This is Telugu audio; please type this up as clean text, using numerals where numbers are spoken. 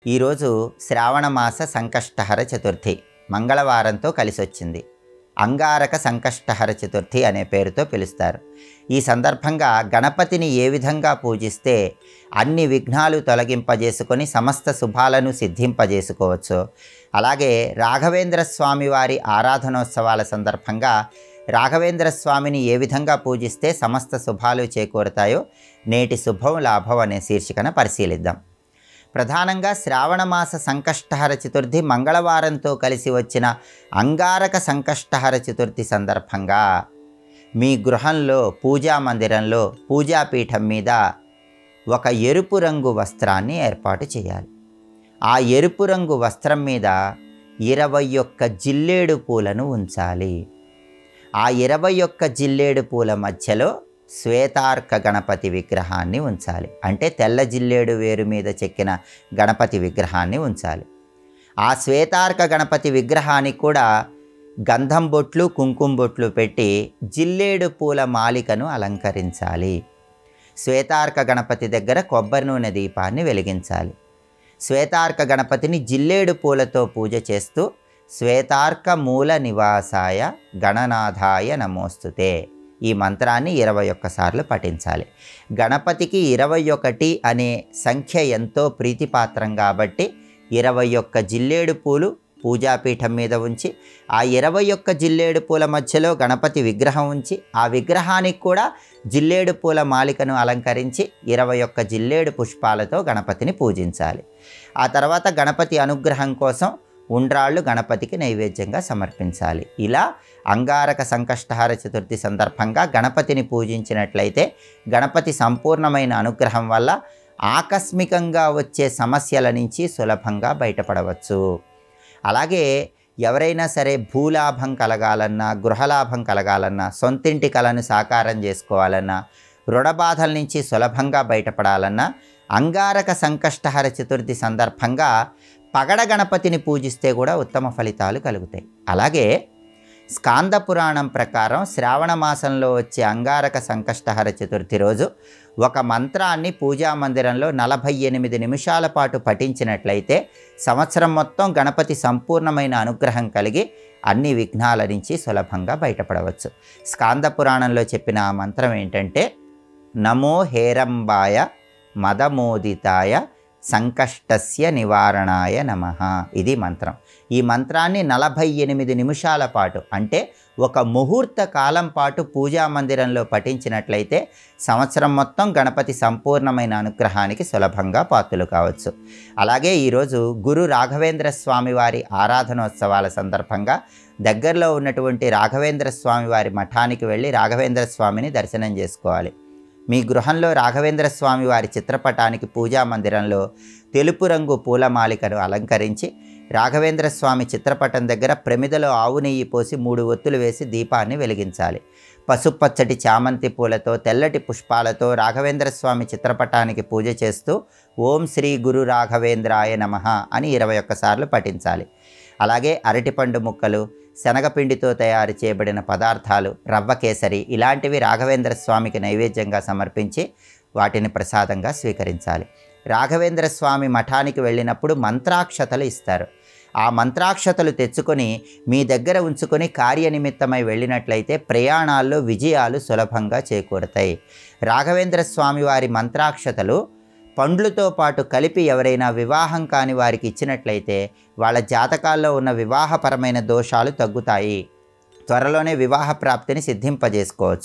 ఈరోజు శ్రావణమాస సంకష్టహర చతుర్థి మంగళవారంతో కలిసొచ్చింది. అంగారక సంకష్టహర చతుర్థి అనే పేరుతో పిలుస్తారు. ఈ సందర్భంగా గణపతిని ఏ విధంగా పూజిస్తే అన్ని విఘ్నాలు తొలగింపజేసుకొని సమస్త శుభాలను సిద్ధింపజేసుకోవచ్చు, అలాగే రాఘవేంద్ర స్వామి వారి ఆరాధనోత్సవాల సందర్భంగా రాఘవేంద్ర స్వామిని ఏ విధంగా పూజిస్తే సమస్త శుభాలు చేకూరుతాయో నేటి శుభం లాభం అనే శీర్షికన పరిశీలిద్దాం. ప్రధానంగా శ్రావణమాస సంకష్టహర చతుర్థి మంగళవారంతో కలిసి వచ్చిన అంగారక సంకష్టహర చతుర్థి సందర్భంగా మీ గృహంలో పూజా మందిరంలో పూజాపీఠం మీద ఒక ఎరుపు రంగు వస్త్రాన్ని ఏర్పాటు చేయాలి. ఆ ఎరుపు రంగు వస్త్రం మీద 21 జిల్లేడు పూలను ఉంచాలి. ఆ 21 జిల్లేడు పూల మధ్యలో శ్వేతార్క గణపతి విగ్రహాన్ని ఉంచాలి. అంటే తెల్ల జిల్లేడు వేరు మీద చెక్కిన గణపతి విగ్రహాన్ని ఉంచాలి. ఆ శ్వేతార్క గణపతి విగ్రహానికి కూడా గంధం బొట్లు కుంకుమ బొట్లు పెట్టి జిల్లేడు పూల మాలికను అలంకరించాలి. శ్వేతార్క గణపతి దగ్గర కొబ్బరి నూనె దీపాన్ని వెలిగించాలి. శ్వేతార్క గణపతిని జిల్లేడు పూలతో పూజ చేస్తూ శ్వేతార్క మూల నివాసాయ గణనాథాయ నమోస్తుతే ఈ మంత్రాన్ని 21 సార్లు పఠించాలి. గణపతికి 21 అనే సంఖ్య ఎంతో ప్రీతిపాత్రం కాబట్టి 21 జిల్లేడు పూలు పూజాపీఠం మీద ఉంచి ఆ 21 జిల్లేడు పూల మధ్యలో గణపతి విగ్రహం ఉంచి ఆ విగ్రహానికి కూడా జిల్లేడు పూల మాలికను అలంకరించి 21 జిల్లేడు పుష్పాలతో గణపతిని పూజించాలి. ఆ తర్వాత గణపతి అనుగ్రహం కోసం ఉండ్రాళ్ళు గణపతికి నైవేద్యంగా సమర్పించాలి. ఇలా అంగారక సంకష్టహర చతుర్థి సందర్భంగా గణపతిని పూజించినట్లయితే గణపతి సంపూర్ణమైన అనుగ్రహం వల్ల ఆకస్మికంగా వచ్చే సమస్యల నుంచి సులభంగా బయటపడవచ్చు. అలాగే ఎవరైనా సరే భూలాభం కలగాలన్నా, గృహలాభం కలగాలన్నా, సొంతింటి కలను సాకారం చేసుకోవాలన్నా, రుణబాధల నుంచి సులభంగా బయటపడాలన్నా అంగారక సంకష్టహర చతుర్థి సందర్భంగా పగడ గణపతిని పూజిస్తే కూడా ఉత్తమ ఫలితాలు కలుగుతాయి. అలాగే స్కాంద పురాణం ప్రకారం శ్రావణ మాసంలో వచ్చే అంగారక సంకష్టహర చతుర్థి రోజు ఒక మంత్రాన్ని పూజా మందిరంలో 48 నిమిషాల పాటు పఠించినట్లయితే సంవత్సరం మొత్తం గణపతి సంపూర్ణమైన అనుగ్రహం కలిగి అన్ని విఘ్నాల నుంచి సులభంగా బయటపడవచ్చు. స్కాంద పురాణంలో చెప్పిన ఆ మంత్రం ఏంటంటే నమో హేరంబాయ మదమోదితాయ సంకష్టస్య నివారణాయ నమః. ఇది మంత్రం. ఈ మంత్రాన్ని 48 నిమిషాల పాటు అంటే ఒక ముహూర్త కాలం పాటు పూజా మందిరంలో పఠించినట్లయితే సంవత్సరం మొత్తం గణపతి సంపూర్ణమైన అనుగ్రహానికి సులభంగా పాత్రలు కావచ్చు. అలాగే ఈరోజు గురు రాఘవేంద్ర స్వామి వారి ఆరాధనోత్సవాల సందర్భంగా దగ్గరలో ఉన్నటువంటి రాఘవేంద్ర స్వామి వారి మఠానికి వెళ్ళి రాఘవేంద్ర స్వామిని దర్శనం చేసుకోవాలి. మీ గృహంలో రాఘవేంద్ర స్వామి వారి చిత్రపటానికి పూజా మందిరంలో తెలుపు రంగు పూలమాలికను అలంకరించి రాఘవేంద్ర స్వామి చిత్రపటం దగ్గర ప్రమిదలో ఆవు నెయ్యి పోసి 3 ఒత్తులు వేసి దీపాన్ని వెలిగించాలి. పసుపచ్చటి చామంతి పూలతో తెల్లటి పుష్పాలతో రాఘవేంద్ర స్వామి చిత్రపటానికి పూజ చేస్తూ ఓం శ్రీ గురు రాఘవేంద్రాయ నమః అని 21 సార్లు పఠించాలి. అలాగే అరటిపండు ముక్కలు, శనగపిండితో తయారు చేయబడిన పదార్థాలు, రవ్వ కేసరి ఇలాంటివి రాఘవేంద్ర స్వామికి నైవేద్యంగా సమర్పించి వాటిని ప్రసాదంగా స్వీకరించాలి. రాఘవేంద్ర స్వామి మఠానికి వెళ్ళినప్పుడు మంత్రాక్షతలు ఇస్తారు. ఆ మంత్రాక్షతలు తెచ్చుకొని మీ దగ్గర ఉంచుకొని కార్యనిమిత్తమై వెళ్ళినట్లయితే ప్రయాణాల్లో విజయాలు సులభంగా చేకూరుతాయి. రాఘవేంద్ర స్వామి వారి మంత్రాక్షతలు పండ్లతో పాటు కలిపి ఎవరైనా వివాహం కాని వారికి ఇచ్చినట్లయితే వాళ్ళ జాతకాల్లో ఉన్న వివాహపరమైన దోషాలు తగ్గుతాయి. త్వరలోనే వివాహ ప్రాప్తిని సిద్ధింపజేసుకోవచ్చు.